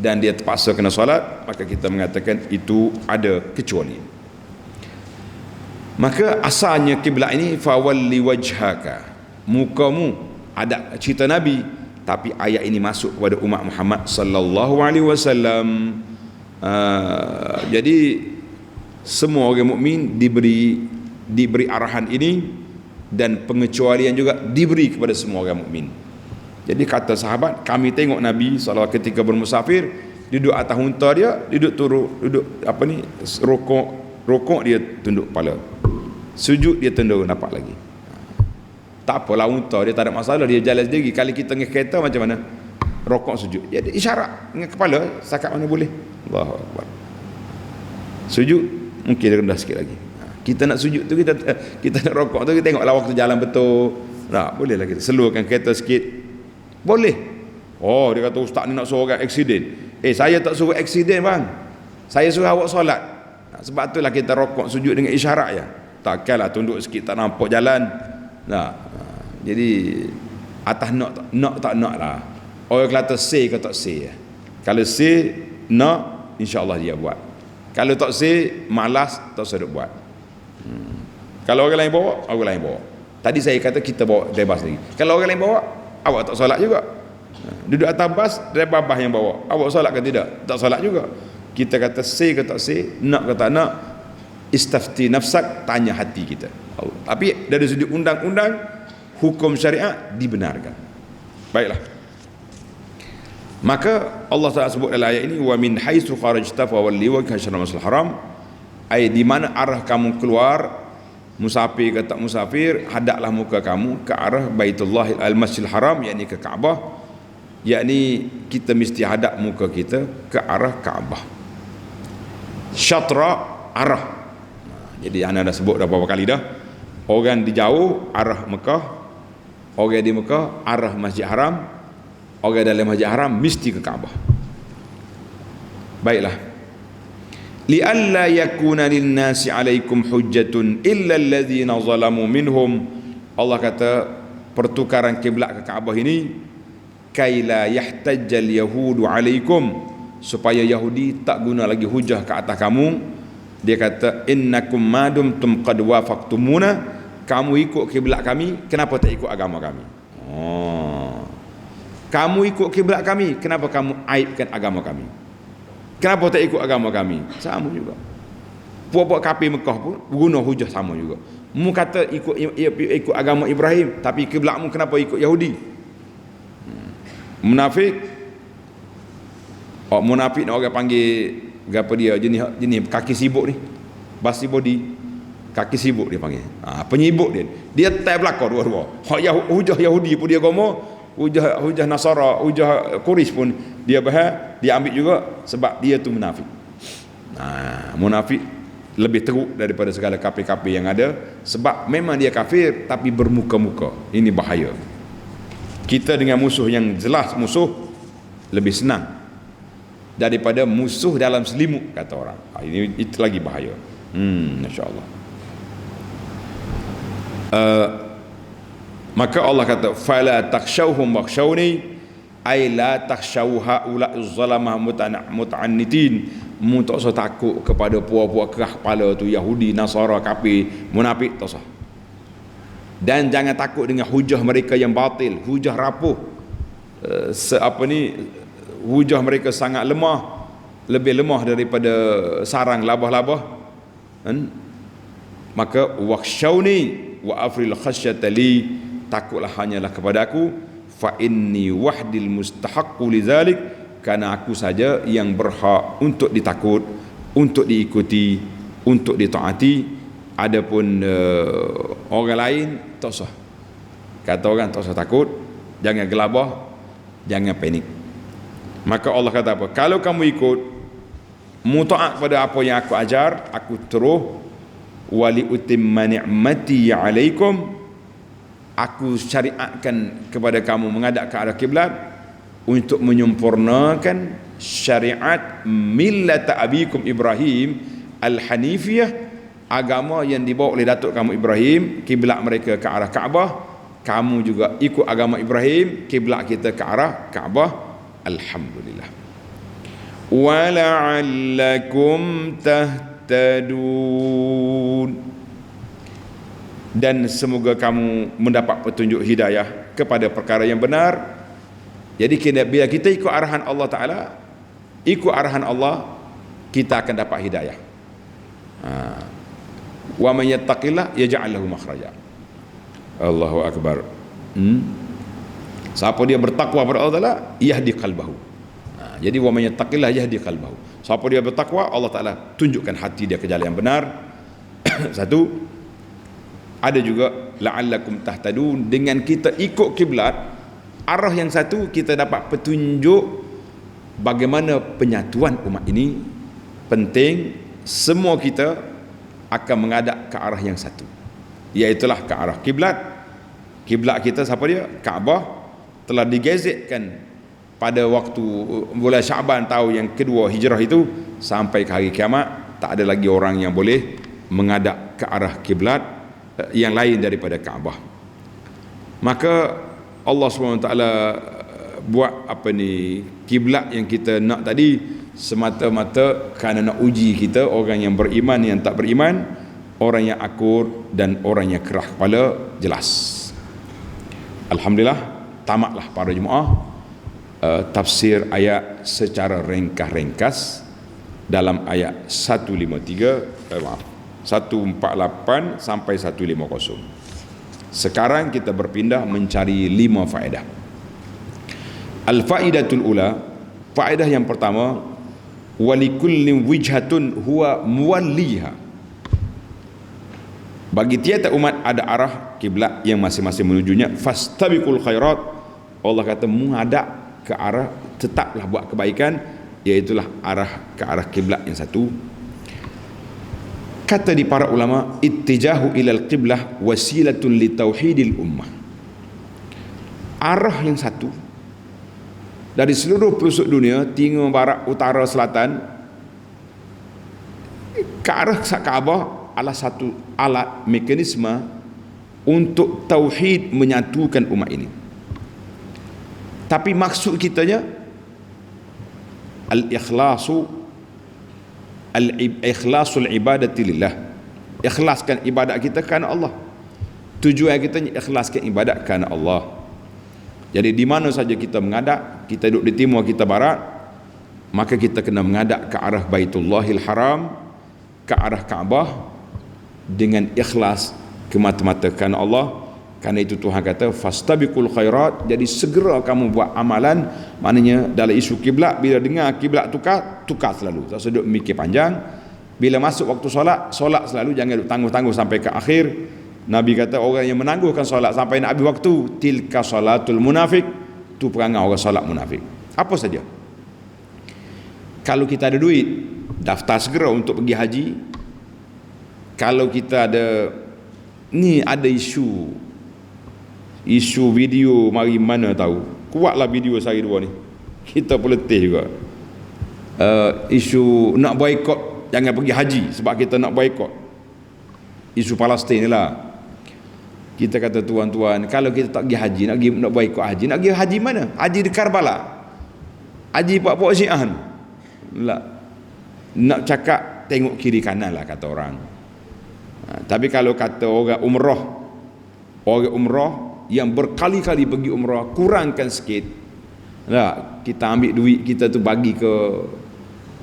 dan dia terpaksa kena solat, maka kita mengatakan itu ada kecuali. Maka asalnya kiblat ini fawalli wajhaka, mukamu, ada cerita Nabi, tapi ayat ini masuk kepada umat Muhammad sallallahu alaihi wasallam. Jadi semua orang mukmin diberi arahan ini, dan pengecualian juga diberi kepada semua orang mukmin. Jadi kata sahabat, kami tengok Nabi SAW ketika bermusafir, duduk atas unta dia, duduk rokok dia tunduk kepala, sujud dia tunduk napak lagi. Tak apalah, unta dia tak ada masalah, dia jalan sendiri. Kali kita dengan kereta macam mana? Rokok sujud. Jadi isyarat dengan kepala, setakat mana boleh. Allahu Akbar. Sujud mungkin rendah sikit lagi. Kita nak sujud tu, kita nak rokok tu, kita tengoklah waktu jalan betul. Tak boleh lah kita selurkan kereta sikit. Boleh. Oh, dia kata ustaz ni nak suruh orang aksiden. Saya tak suruh aksiden bang. Saya suruh awak solat. Sebab itulah kita rokok sujud dengan isyarat ya. Takkanlah tunduk sikit tak nampak jalan. Jadi atas nak tak nak lah. Orang kata say ke tak say. Kalau say nak, insya-Allah dia buat. Kalau tak say malas, tak usah buat. Kalau orang lain bawa, orang lain bawa. Tadi saya kata kita bawa bebas lagi. Kalau orang lain bawa, awak tak solat juga. Duduk atas bas, driver bas yang bawa, awak solat ke tidak? Tak solat juga. Kita kata say ke tak say, nak ke tak nak, istafti nafsak, tanya hati kita. Tapi dari sudut undang-undang, hukum syariat dibenarkan. Baiklah. Maka Allah Taala sebut dalam ayat ini, wa min haitsu kharajta fa walli wajhaka syarrul masjidil haram, ai di mana arah kamu keluar, musafir ke tak musafir, hadaplah muka kamu ke arah Baitullah al-Masjidil Haram, yakni ke Kaabah. Yakni kita mesti hadap muka kita ke arah Kaabah. Syatra, arah. Jadi anda dah sebut dah beberapa kali dah. Orang di jauh arah Mekah, orang di Mekah arah Masjid Haram, orang dalam Masjid Haram mesti ke Kaabah. Baiklah. Li'alla yakuna lin-nasi 'alaikum hujjatun illa alladhina zalamu minhum. Allah kata pertukaran kiblat ke Kaabah ini kaila yahtajjal yahudu 'alaikum, supaya Yahudi tak guna lagi hujah ke atas kamu. Dia kata innakum madumtum qad wafaqtumuna, kamu ikut kiblat kami, kenapa tak ikut agama kami? Kamu ikut kiblat kami, kenapa kamu aibkan agama kami? Kenapa tak ikut agama kami? Sama juga. Puak-puak kafir Mekah pun guna hujah sama juga. Mu kata ikut agama Ibrahim, tapi kiblatmu kenapa ikut Yahudi? Munafik. Munafik nak orang panggil apa dia, jenis kaki sibuk ni, basi body, kaki sibuk dia panggil. Penyibuk dia. Dia tak belakang dua-dua. Hujah Yahudi pun dia gomo, hujah Nasara, hujah Quraisy pun dia bahas, dia ambil juga, sebab dia tu munafik. Munafik lebih teruk daripada segala kafir-kafir yang ada, sebab memang dia kafir tapi bermuka-muka. Ini bahaya. Kita dengan musuh yang jelas musuh lebih senang daripada musuh dalam selimut, kata orang. Ini itu lagi bahaya. Masya-Allah. Maka Allah kata fala takhshawhum wakhshawni, ay la takhshaw haula az-zalamah muta'annitin. Mu tak usah takut kepada puak-puak kerah kepala tu, Yahudi, Nasara, kafir, munafik, tak usah. Dan jangan takut dengan hujah mereka yang batil, hujah rapuh. Hujah mereka sangat lemah, lebih lemah daripada sarang labah-labah. Maka wakhshawni wa afril khasyata li, takutlah hanyalah kepada aku, fa inni wahdil mustahaqqu lidzalik, karena aku saja yang berhak untuk ditakut, untuk diikuti, untuk ditaati. Adapun orang lain tak usah. Kata orang tak usah takut, jangan gelabah, jangan panik. Maka Allah kata apa? Kalau kamu ikut mutaat pada apa yang aku ajar, aku terus wali utimma ni'mati 'alaikum, aku syariatkan kepada kamu menghadap ke arah kiblat untuk menyempurnakan syariat millat abikum Ibrahim al-hanifiyah, agama yang dibawa oleh datuk kamu Ibrahim, kiblat mereka ke arah Kaabah. Kamu juga ikut agama Ibrahim, kiblat kita ke arah Kaabah. Alhamdulillah. Wala'allakum tahtadun, dan semoga kamu mendapat petunjuk hidayah kepada perkara yang benar. Jadi bila kita ikut arahan Allah Ta'ala, ikut arahan Allah, kita akan dapat hidayah. Wa man yattaqillah yaj'al lahu makhraja. Allahu akbar. Siapa dia bertakwa pada Allah Ta'ala, yahdi qalbahu. Jadi wa man yattaqillah yahdi qalbahu. Siapa dia bertakwa, Allah Ta'ala tunjukkan hati dia ke jalan yang benar. Satu. Ada juga la'allakum tahtadun, dengan kita ikut kiblat arah yang satu, kita dapat petunjuk bagaimana penyatuan umat ini. Penting semua kita akan menghadap ke arah yang satu, iaitulah ke arah kiblat. Kiblat kita siapa dia? Kaabah. Telah digazetkan pada waktu bulan Syaban tahun yang kedua hijrah itu sampai ke hari kiamat, tak ada lagi orang yang boleh menghadap ke arah kiblat yang lain daripada Kaabah. Maka Allah SWT buat kiblat yang kita nak tadi semata-mata kerana nak uji kita, orang yang beriman, yang tak beriman, orang yang akur dan orang yang kerah kepala. Jelas. Alhamdulillah, tamatlah para jemaah tafsir ayat secara ringkas dalam ayat 148 sampai 150. Sekarang kita berpindah mencari 5 faedah. Al-faidatul ula, faedah yang pertama, walikullin wijhatun huwa muwalliha. Bagi tiap-tiap umat ada arah kiblat yang masing-masing menujunya. Fastabiqul khairat, Allah kata menghadap ke arah, tetaplah buat kebaikan, iaitulah arah ke arah kiblat yang satu. Kata di para ulama, ittijahu ilal qiblah wasilatun li tauhidil ummah. Arah yang satu dari seluruh pelosok dunia, timur, barat, utara, selatan, ke arah Kaabah adalah satu alat mekanisme untuk tauhid, menyatukan umat ini. Tapi maksud kitanya ikhlasul ibadati lillah, ikhlaskan ibadat kita kerana Allah. Tujuan kita ikhlaskan ibadat kerana Allah. Jadi di mana saja kita menghadap, kita duduk di timur, kita barat, maka kita kena menghadap ke arah Baitullahil Haram, ke arah Kaabah dengan ikhlas semata-mata kerana Allah. Kerana itu Tuhan kata fastabiqul khairat, jadi segera kamu buat amalan. Maknanya dalam isu kiblat, bila dengar kiblat tukar selalu, tak seduk mikir panjang. Bila masuk waktu solat selalu, jangan tangguh-tangguh sampai ke akhir. Nabi kata orang yang menangguhkan solat sampai nak habis waktu, tilka salatul munafik, tu perangai orang solat munafik. Apa saja, kalau kita ada duit, daftar segera untuk pergi haji. Kalau kita ada isu video, mari mana tahu, kuatlah video sehari dua ni, kita peletih juga. Isu nak boikot, jangan pergi haji sebab kita nak boikot. Isu Palestin ni lah. Kita kata tuan-tuan, kalau kita tak pergi haji, nak boikot haji, nak pergi haji mana? Haji di Karbala, haji pak-pak Syiah. Nak cakap tengok kiri kanan lah kata orang. Tapi kalau kata orang umrah yang berkali-kali pergi umrah, kurangkan sikit lah, kita ambil duit kita tu bagi ke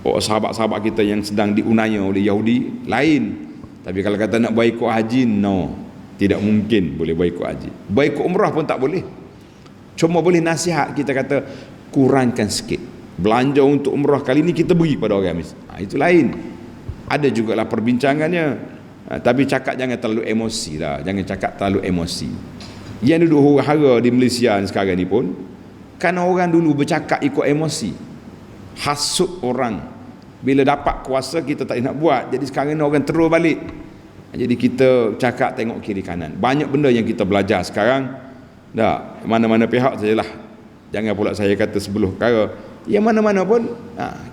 sahabat-sahabat kita yang sedang diunaya oleh Yahudi lain. Tapi kalau kata nak boikot haji, no, tidak mungkin boleh boikot haji. Boikot umrah pun tak boleh, cuma boleh nasihat. Kita kata kurangkan sikit belanja untuk umrah kali ni, kita beri pada orang miskin. Itu lain, ada jugalah perbincangannya. Tapi cakap jangan terlalu emosi lah, jangan cakap terlalu emosi. Yang duduk huru-hara di Malaysia sekarang ni pun, kan orang dulu bercakap ikut emosi, hasut orang. Bila dapat kuasa kita tak nak buat. Jadi sekarang ni orang terus balik. Jadi kita cakap tengok kiri kanan. Banyak benda yang kita belajar sekarang. Dah, mana-mana pihak sajalah. Jangan pula saya kata sebelah perkara. Yang mana-mana pun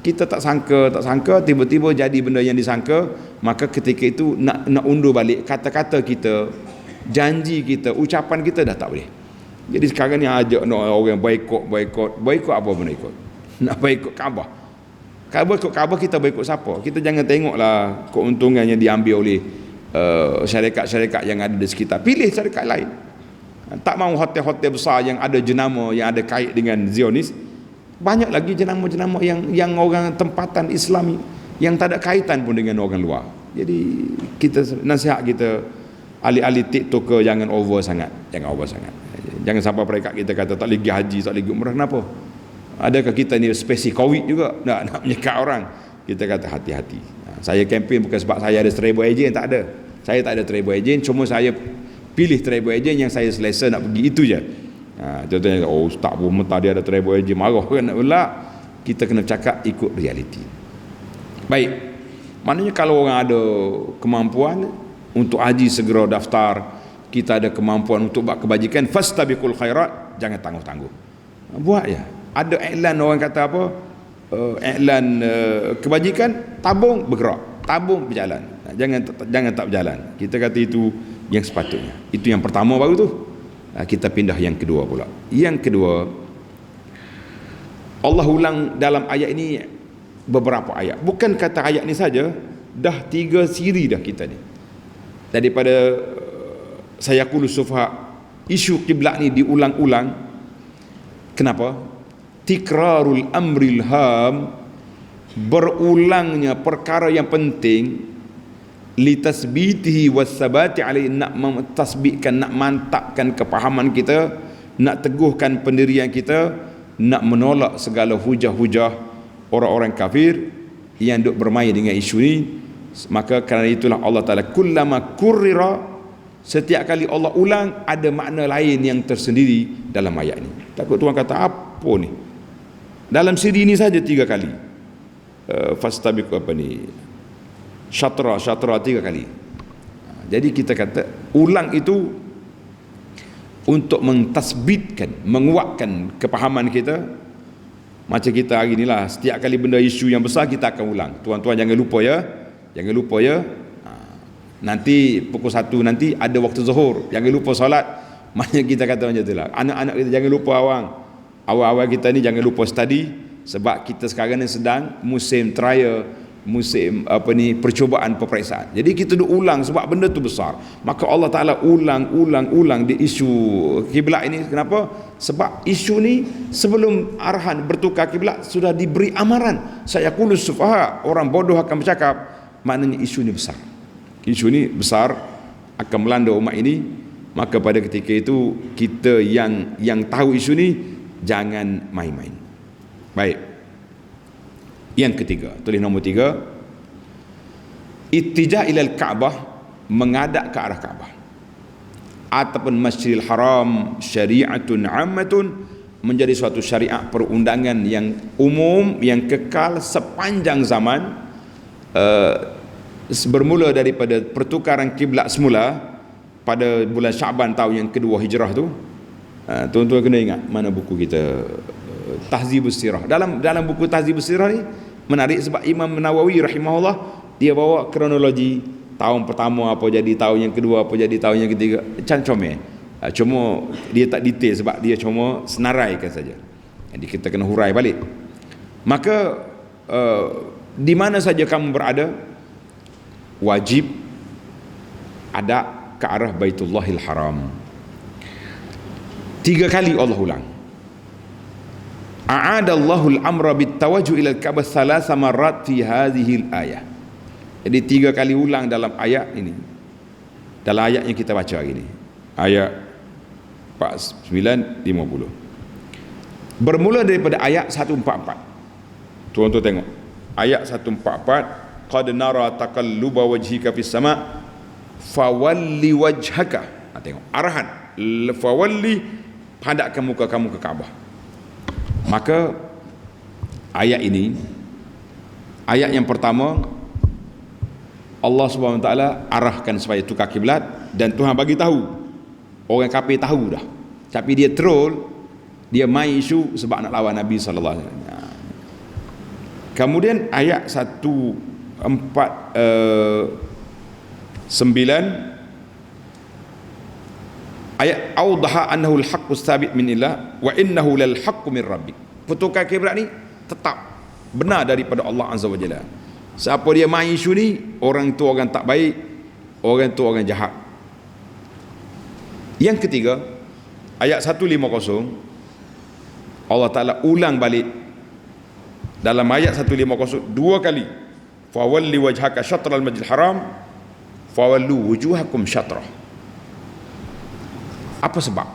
kita tak sangka tiba-tiba jadi benda yang disangka, maka ketika itu nak undur balik kata-kata kita, janji kita, ucapan kita dah tak boleh. Jadi sekarang ni ajak orang boikot apa benda ikut? Nak boikot Kaabah. Kalau ikut Kaabah kita boikot siapa? Kita jangan tengoklah keuntungan yang diambil oleh syarikat-syarikat yang ada di sekitar. Pilih syarikat lain. Tak mahu hotel-hotel besar yang ada jenama, yang ada kait dengan Zionis. Banyak lagi jenama-jenama yang orang tempatan Islam yang tak ada kaitan pun dengan orang luar. Jadi kita nasihat kita, ahli-ahli TikToker jangan over sangat. Jangan sampai mereka kita kata tak lagi haji, tak lagi umrah. Kenapa? Adakah kita ni spesies COVID juga nak menyekat orang? Kita kata hati-hati. Saya kempen bukan sebab saya ada travel agent, tak ada. Saya tak ada travel agent, cuma saya pilih travel agent yang saya selesa nak pergi, itu je. Contohnya, ustaz pun mentah dia ada travel agent, marah kan nak pula. Kita kena cakap ikut realiti. Baik, maknanya kalau orang ada kemampuan untuk haji, segera daftar. Kita ada kemampuan untuk buat kebajikan, fastabiqul khairat, jangan tangguh-tangguh, buat ya. Ada iklan orang kata apa, iklan kebajikan, tabung bergerak, tabung berjalan, jangan tak berjalan. Kita kata itu yang sepatutnya. Itu yang pertama baru tu. Kita pindah yang kedua pula. Yang kedua, Allah ulang dalam ayat ini beberapa ayat. Bukan kata ayat ni saja, dah 3 siri dah kita ni. Daripada sayaqulu sufaha, isu kiblat ni diulang-ulang. Kenapa? Tikrarul amril ham, berulangnya perkara yang penting, litasbitihi wassabati alaihi, nak mentasbihkan, nak mantapkan kepahaman kita, nak teguhkan pendirian kita, nak menolak segala hujah-hujah orang-orang kafir yang duk bermain dengan isu ni. Maka kerana itulah Allah Ta'ala kullama kurrira, setiap kali Allah ulang ada makna lain yang tersendiri dalam ayat ni. Takut tuan kata apa ni? Dalam siri ni saja 3 kali. Fastabiqu apa ni? Syatra 3 kali. Jadi kita kata ulang itu untuk mentasbitkan, menguatkan kepahaman kita. Macam kita hari inilah, setiap kali benda isu yang besar kita akan ulang. Tuan-tuan jangan lupa ya. Nanti pukul 1 nanti ada waktu zuhur, jangan lupa solat. Maknanya kita kata macam itulah. Anak-anak kita jangan lupa awal-awal kita ni jangan lupa study, sebab kita sekarang ni sedang musim trial, musim percubaan peperiksaan. Jadi kita duk ulang sebab benda tu besar. Maka Allah Ta'ala ulang di isu kiblat ini. Kenapa? Sebab isu ni sebelum arahan bertukar kiblat sudah diberi amaran. Sayaqulu sufaha, orang bodoh akan bercakap. Maknanya isu ni besar. Isu ni besar akan melanda umat ini. Maka pada ketika itu kita yang tahu isu ni jangan main-main. Baik. Yang ketiga, tulis nombor 3, ittija ilal Ka'bah, menghadap ke arah Ka'bah ataupun Masjidil Haram, syari'atun ammatun, menjadi suatu syariat perundangan yang umum, yang kekal sepanjang zaman, bermula daripada pertukaran kiblat semula pada bulan Syaban tahun yang kedua hijrah tu. Tuan-tuan kena ingat mana buku kita, Tahzibus Sirah. Dalam buku Tahzibus Sirah ni menarik sebab Imam Nawawi rahimahullah dia bawa kronologi tahun pertama apa jadi, tahun yang kedua apa jadi, tahun yang ketiga, comel. Cuma dia tak detail sebab dia cuma senaraikan saja. Jadi kita kena hurai balik. Maka di mana saja kamu berada, wajib ada ke arah Baitullahil Haram. 3 kali Allah ulang. A'adallahu al-amra bit-tawajjuh ila al-Ka'bah 3 marrat fi hadhihi al-ayah. Jadi 3 kali ulang dalam ayat ini. Dalam ayat yang kita baca hari ini. Ayat 49 50. Bermula daripada ayat 144. Tuan-tuan tengok. Ayat 144, qad nara taqalluba wajhika fis sama' fawalli wajhaka. Tengok arahan. fawalli, hadapkan muka kamu ke Kaabah. Maka ayat ini, ayat yang pertama, Allah Subhanahu Wa Taala arahkan supaya tukar kiblat, dan Tuhan bagi tahu, orang kafir tahu dah, tapi dia troll, dia main isu sebab nak lawan Nabi sallallahu alaihi wasallam. Kemudian ayat 149, ayat awdaha annahu al-haqqu tsabit min illah wa innahu lal haqqu min rabbik. Pertukar kiblat ni tetap benar daripada Allah Azza wa Jalla. Siapa dia main isu ni, orang tu orang tak baik, orang tu orang jahat. Yang ketiga, ayat 150, Allah Ta'ala ulang balik dalam ayat 150 dua kali, fawalli wajhaka syatral masjidil haram fawallu wujuhakum syatrah. Apa sebab?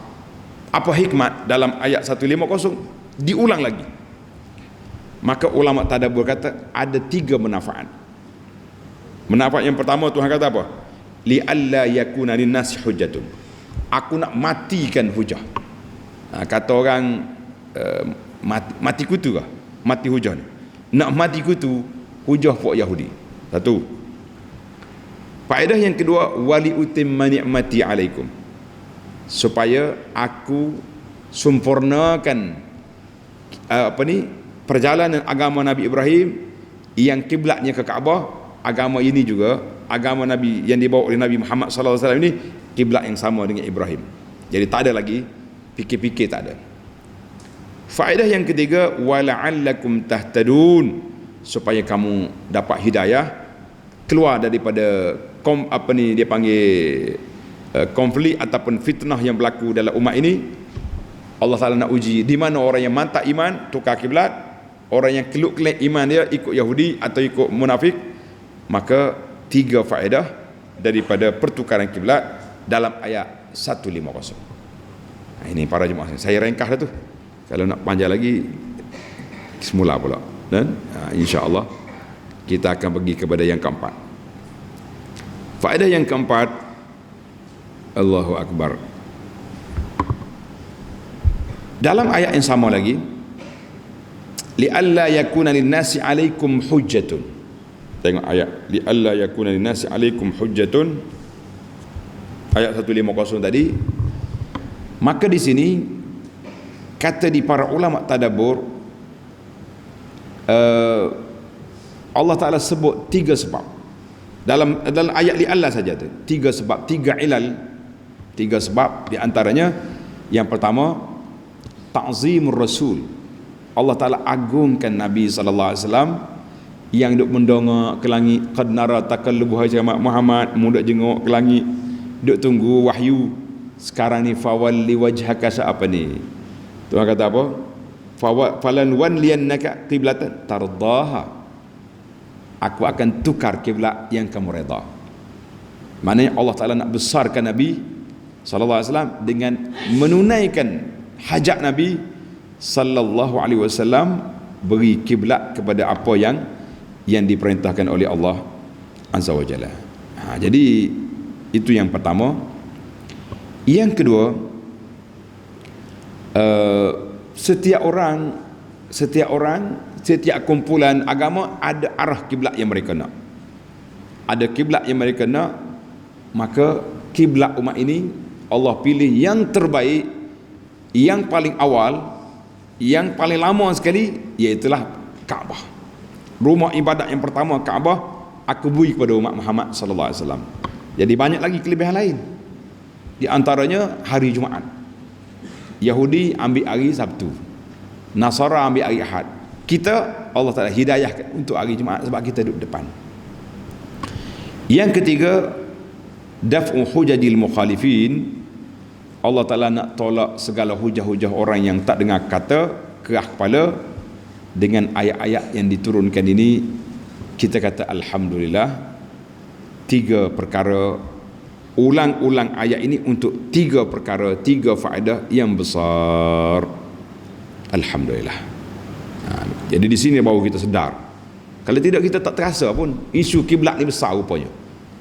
Apa hikmat dalam ayat 150 diulang lagi? Maka ulama tadabbur kata ada 3 manfaat. Manfaat yang pertama, Tuhan kata apa? Li alla yakuna linnasi hujjatun. Aku nak matikan hujah. Kata orang mati kutu kah? Mati hujah ni. Nak mati kutu hujah puak Yahudi. Satu. Faedah yang kedua, wali utimma ni'mati alaikum. Supaya aku sempurnakan perjalanan agama Nabi Ibrahim yang kiblatnya ke Kaabah. Agama ini juga agama Nabi yang dibawa oleh Nabi Muhammad sallallahu alaihi wasallam ini kiblat yang sama dengan Ibrahim. Jadi tak ada lagi fikir-fikir, tak ada. Faedah yang ketiga, wala'allakum tahtadun, supaya kamu dapat hidayah, keluar daripada dia panggil konflik ataupun fitnah yang berlaku dalam umat ini. Allah Ta'ala nak uji di mana orang yang mantap iman tukar kiblat, orang yang keluk-kelek iman dia ikut Yahudi atau ikut munafik. Maka 3 faedah daripada pertukaran kiblat dalam ayat 150. Ini para jemaah, saya ringkas dah tu. Kalau nak panjang lagi semula pula. Dan insya-Allah kita akan pergi kepada yang keempat. Faedah yang keempat, Allahu Akbar. Dalam ayat yang sama lagi, li alla yakuna linnasi alaikum hujjatun. Tengok ayat, li alla yakuna linnasi alaikum hujjatun, ayat 150 tadi. Maka di sini kata di para ulama tadabbur, Allah Ta'ala sebut 3 sebab dalam ayat li alla saja tu. 3 sebab, 3 ilal, 3 sebab. Di antaranya yang pertama, ta'zimur rasul. Allah Ta'ala agungkan Nabi sallallahu alaihi wasallam yang duk mendongak ke langit, qad nara takallubu wajhi Muhammad, mudah jenguk ke langit, duk tunggu wahyu. Sekarang ni fawalli wajhaka, apa ni? Tuhan kata apa? Falan wanliyannaka qiblatan tardaha. Aku akan tukar kiblat yang kamu redha. Maknanya Allah Ta'ala nak besarkan Nabi sallallahu alaihi wasallam dengan menunaikan hajat Nabi sallallahu alaihi wasallam, beri kiblat kepada apa yang diperintahkan oleh Allah Azza wa Jalla. Jadi itu yang pertama. Yang kedua, setiap kumpulan agama ada arah kiblat yang mereka nak. Ada kiblat yang mereka nak, maka kiblat umat ini Allah pilih yang terbaik, yang paling awal, yang paling lama sekali, iaitulah Kaabah. Rumah ibadat yang pertama Kaabah aku beri kepada umat Muhammad sallallahu alaihi wasallam. Jadi banyak lagi kelebihan lain. Di antaranya hari Jumaat. Yahudi ambil hari Sabtu, Nasara ambil hari Ahad. Kita Allah Ta'ala hidayahkan untuk hari Jumaat sebab kita duduk depan. Yang ketiga, daf'u hujajil mukhalifin. Allah Ta'ala nak tolak segala hujah-hujah orang yang tak dengar kata, kerah kepala. Dengan ayat-ayat yang diturunkan ini, kita kata alhamdulillah. 3 perkara, ulang-ulang ayat ini untuk 3 perkara, 3 faedah yang besar. Alhamdulillah. Jadi di sini baru kita sedar. Kalau tidak kita tak terasa pun isu kiblat ni besar rupanya.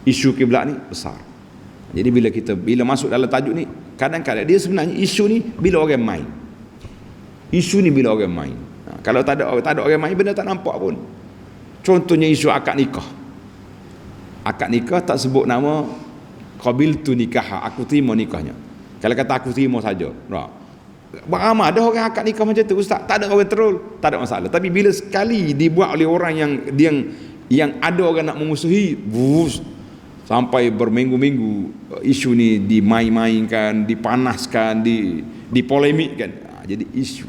Isu kiblat ni besar. Jadi bila masuk dalam tajuk ni, kadang-kadang dia sebenarnya isu ni bila orang main. Isu ni bila orang main. Kalau tak ada orang main, benda tak nampak pun. Contohnya isu akad nikah. Akad nikah tak sebut nama qabiltu nikah, aku terima nikahnya. Kalau kata aku terima saja. Ramai ada orang akad nikah macam tu, ustaz, tak ada orang terul, tak ada masalah. Tapi bila sekali dibuat oleh orang yang ada orang nak memusuhi, sampai berminggu-minggu isu ni dimain-mainkan, dipanaskan, dipolemikkan. Jadi isu.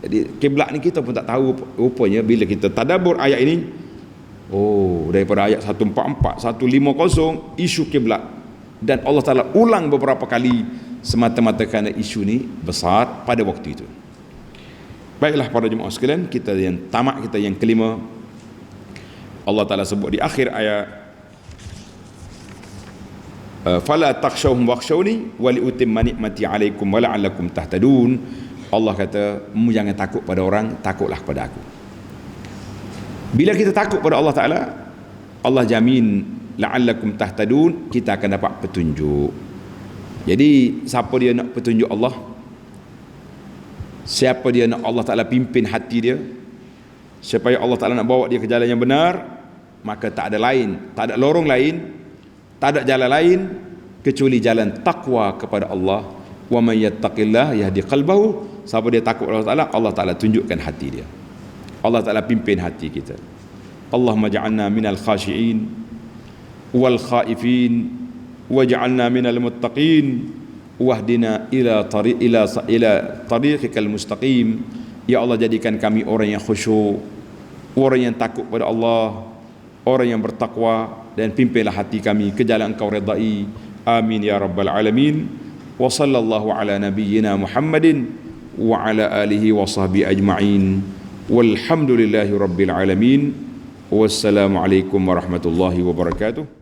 Jadi kiblat ni kita pun tak tahu rupanya bila kita tadabbur ayat ini. Daripada ayat 144, 150 isu kiblat, dan Allah Taala ulang beberapa kali semata-mata kerana isu ni besar pada waktu itu. Baiklah para jemaah sekalian, kita yang tamak, kita yang kelima, Allah Taala sebut di akhir ayat, fala takhshawhum wakhshawni wa liutimma ni'mati 'alaikum wa la'allakum tahtadun. Allah kata, jangan takut pada orang, takutlah pada aku. Bila kita takut pada Allah Taala, Allah jamin la'allakum tahtadun, kita akan dapat petunjuk. Jadi siapa dia nak petunjuk Allah, siapa dia nak Allah Ta'ala pimpin hati dia supaya Allah Ta'ala nak bawa dia ke jalan yang benar, maka tak ada lain, tak ada lorong lain, tak ada jalan lain kecuali jalan takwa kepada Allah. Wa may yattaqillah yahdi qalbahu. Siapa dia takut Allah Ta'ala, Allah Ta'ala tunjukkan hati dia, Allah Ta'ala pimpin hati kita. Allahumma ja'alna minal khashi'in wal khaifin waj'alna minal muttaqin wahdina ila tariqikal mustaqim. Ya Allah, jadikan kami orang yang khusyuk, orang yang takut pada Allah, orang yang bertakwa, dan pimpinlah hati kami ke jalan Engkau redai. Amin ya rabbal alamin. Wa sallallahu ala nabiyyina Muhammadin wa ala alihi wa sahbihi ajma'in. Walhamdulillahi rabbil alamin. Wassalamu alaikum warahmatullahi wabarakatuh.